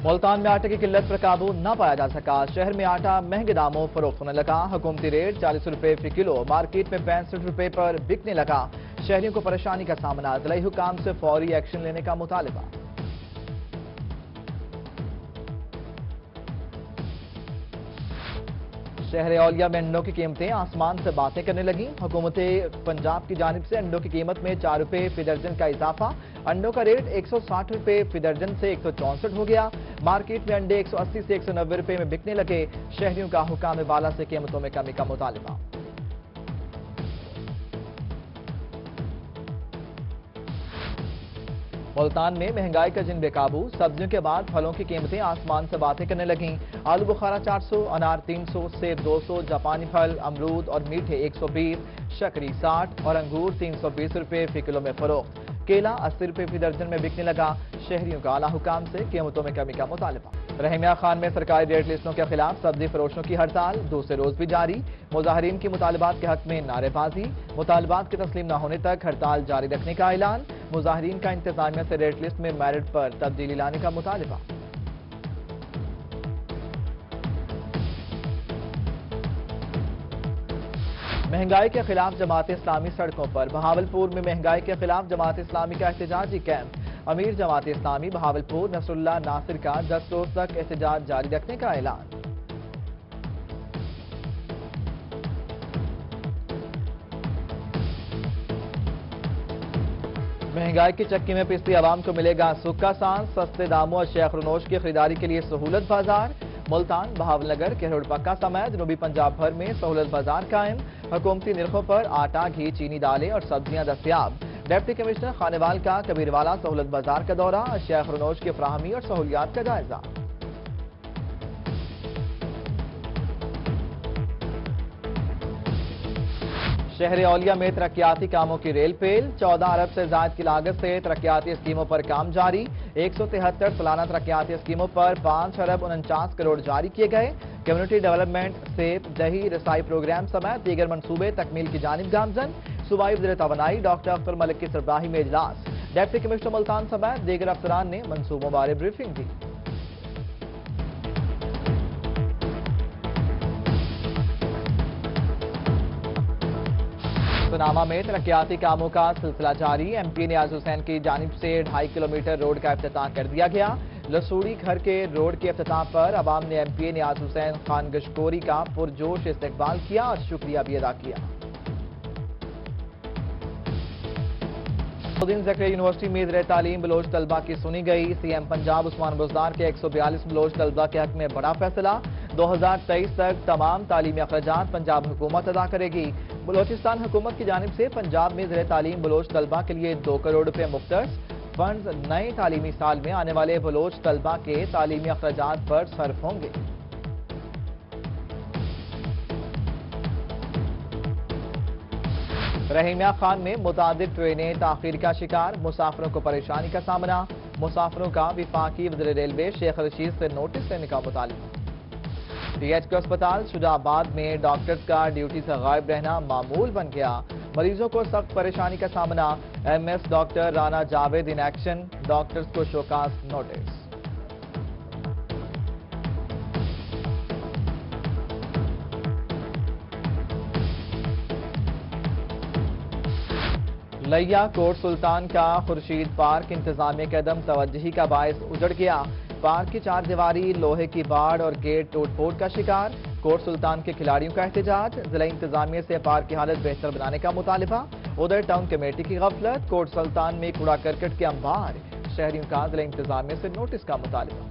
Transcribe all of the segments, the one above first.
ملتان میں آٹے کی قلت پر قابو نہ پایا جا سکا، شہر میں آٹا مہنگے داموں فروخت ہونے لگا، حکومتی ریٹ 40 روپے فی کلو، مارکیٹ میں 65 روپے پر بکنے لگا، شہریوں کو پریشانی کا سامنا، ضلعی حکام سے فوری ایکشن لینے کا مطالبہ۔ شہر اولیا میں انڈوں کی قیمتیں آسمان سے باتیں کرنے لگیں، حکومت پنجاب کی جانب سے انڈوں کی قیمت میں 4 روپے فی درجن کا اضافہ، انڈوں کا ریٹ 160 روپے فی درجن سے 164 ہو گیا، مارکیٹ میں انڈے 180 سے 190 روپے میں بکنے لگے، شہریوں کا حکام بالا سے قیمتوں میں کمی کا مطالبہ۔ ملتان میں مہنگائی کا جن بے قابو، سبزیوں کے بعد پھلوں کی قیمتیں آسمان سے باتیں کرنے لگیں، آلو بخارا 400، انار 300، سیب 200، جاپانی پھل، امرود اور میٹھے 120، شکری 60 اور انگور 320 روپے فی کلو میں فروخت، کیلا 80 روپے فی درجن میں بکنے لگا، شہریوں کا اعلیٰ حکام سے قیمتوں میں کمی کا مطالبہ۔ رحیمیہ خان میں سرکاری ریٹ لسٹوں کے خلاف سبزی فروشوں کی ہڑتال دوسرے روز بھی جاری، مظاہرین کی مطالبات کے حق میں نعرے بازی، مطالبات کے تسلیم نہ ہونے تک ہڑتال جاری رکھنے کا اعلان، مظاہرین کا انتظامیہ سے ریٹ لسٹ میں میرٹ پر تبدیلی لانے کا مطالبہ۔ مہنگائی کے خلاف جماعت اسلامی سڑکوں پر، بہاولپور میں مہنگائی کے خلاف جماعت اسلامی کا احتجاجی کیمپ، امیر جماعت اسلامی بہاولپور نصر اللہ ناصر کا 10 روز تک احتجاج جاری رکھنے کا اعلان۔ مہنگائی کی چکی میں پستی عوام کو ملے گا سکا سانس، سستے داموں اور شیخ رنوش کی خریداری کے لیے سہولت بازار، ملتان، بہاول نگر، کہروڑ پکا سمیت جنوبی پنجاب بھر میں سہولت بازار قائم، حکومتی نرخوں پر آٹا، گھی، چینی، دالیں اور سبزیاں دستیاب، ڈپٹی کمشنر خانیوال کا کبیروالا سہولت بازار کا دورہ، شیخ رنوش کی فراہمی اور سہولیات کا جائزہ۔ شہر اولیا میں ترقیاتی کاموں کی ریل پیل، 14 ارب سے زائد کی لاگت سے ترقیاتی اسکیموں پر کام جاری، 173 سالانہ ترقیاتی اسکیموں پر 5 ارب 49 کروڑ جاری کیے گئے، کمیونٹی ڈیولپمنٹ، سیب، دہی رسائی پروگرام سمیت دیگر منصوبے تکمیل کی جانب گامزن، صوبائی وزیر توانائی ڈاکٹر اختر ملک کی سربراہی میں اجلاس، ڈپٹی کمشنر ملتان سمیت دیگر افسران نے منصوبوں بارے بریفنگ دی۔ سناما میں ترقیاتی کاموں کا سلسلہ جاری، ایم پی نیاز حسین کی جانب سے 2.5 کلومیٹر روڈ کا افتتاح کر دیا گیا، لسوڑی گھر کے روڈ کے افتتاح پر عوام نے ایم پی نیاز حسین خان گشکوری کا پرجوش استقبال کیا اور شکریہ بھی ادا کیا۔ الدین زکریا یونیورسٹی میں زیر تعلیم بلوچ طلبہ کی سنی گئی، سی ایم پنجاب عثمان بزدار کے 142 بلوچ طلبہ کے حق میں بڑا فیصلہ، 2023 تک تمام تعلیمی اخراجات پنجاب حکومت ادا کرے گی، بلوچستان حکومت کی جانب سے پنجاب میں زیر تعلیم بلوچ طلبہ کے لیے 2 کروڑ روپے مختص، فنڈز نئے تعلیمی سال میں آنے والے بلوچ طلبہ کے تعلیمی اخراجات پر صرف ہوں گے۔ رحیمیہ خان میں متعدد ٹرینیں تاخیر کا شکار، مسافروں کو پریشانی کا سامنا، مسافروں کا وفاقی وزیر ریلوے شیخ رشید سے نوٹس لینے کا مطالبہ۔ پی ایچ کے اسپتال شجاع آباد میں ڈاکٹرز کا ڈیوٹی سے غائب رہنا معمول بن گیا، مریضوں کو سخت پریشانی کا سامنا، M S doctor Rana Javed in action, doctors کو شوکاز نوٹس۔ لیا کوٹ سلطان کا خورشید پارک انتظامیہ کے عدم توجہی کا باعث اجڑ گیا، پارک کی 4 دیواری لوہے کی باڑ اور گیٹ ٹوٹ پھوٹ کا شکار، کوٹ سلطان کے کھلاڑیوں کا احتجاج، ضلع انتظامیہ سے پارک کی حالت بہتر بنانے کا مطالبہ، ادھر ٹاؤن کمیٹی کی غفلت، کوٹ سلطان میں کوڑا کرکٹ کے انبار، شہریوں کا ضلع انتظامیہ سے نوٹس کا مطالبہ۔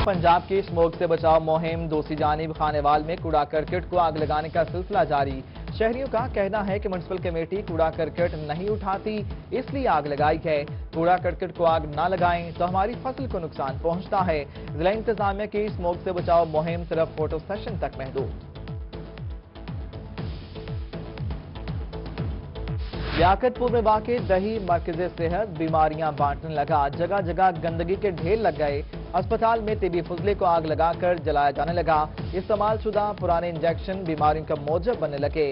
پنجاب کی اسموگ سے بچاؤ مہم، دوسری جانب خانیوال میں کوڑا کرکٹ کو آگ لگانے کا سلسلہ جاری، شہریوں کا کہنا ہے کہ میونسپل کمیٹی کوڑا کرکٹ نہیں اٹھاتی اس لیے آگ لگائی ہے، کوڑا کرکٹ کو آگ نہ لگائیں تو ہماری فصل کو نقصان پہنچتا ہے، ضلع انتظامیہ کی اسموگ سے بچاؤ مہم صرف فوٹو سیشن تک محدود۔ لیاقت پور میں واقع دہی مرکز صحت بیماریاں بانٹنے لگا، جگہ جگہ گندگی کے ڈھیر لگ گئے، اسپتال میں طبی فضلے کو آگ لگا کر جلایا جانے لگا، استعمال شدہ پرانے انجیکشن بیماریوں کا موجب بننے لگے،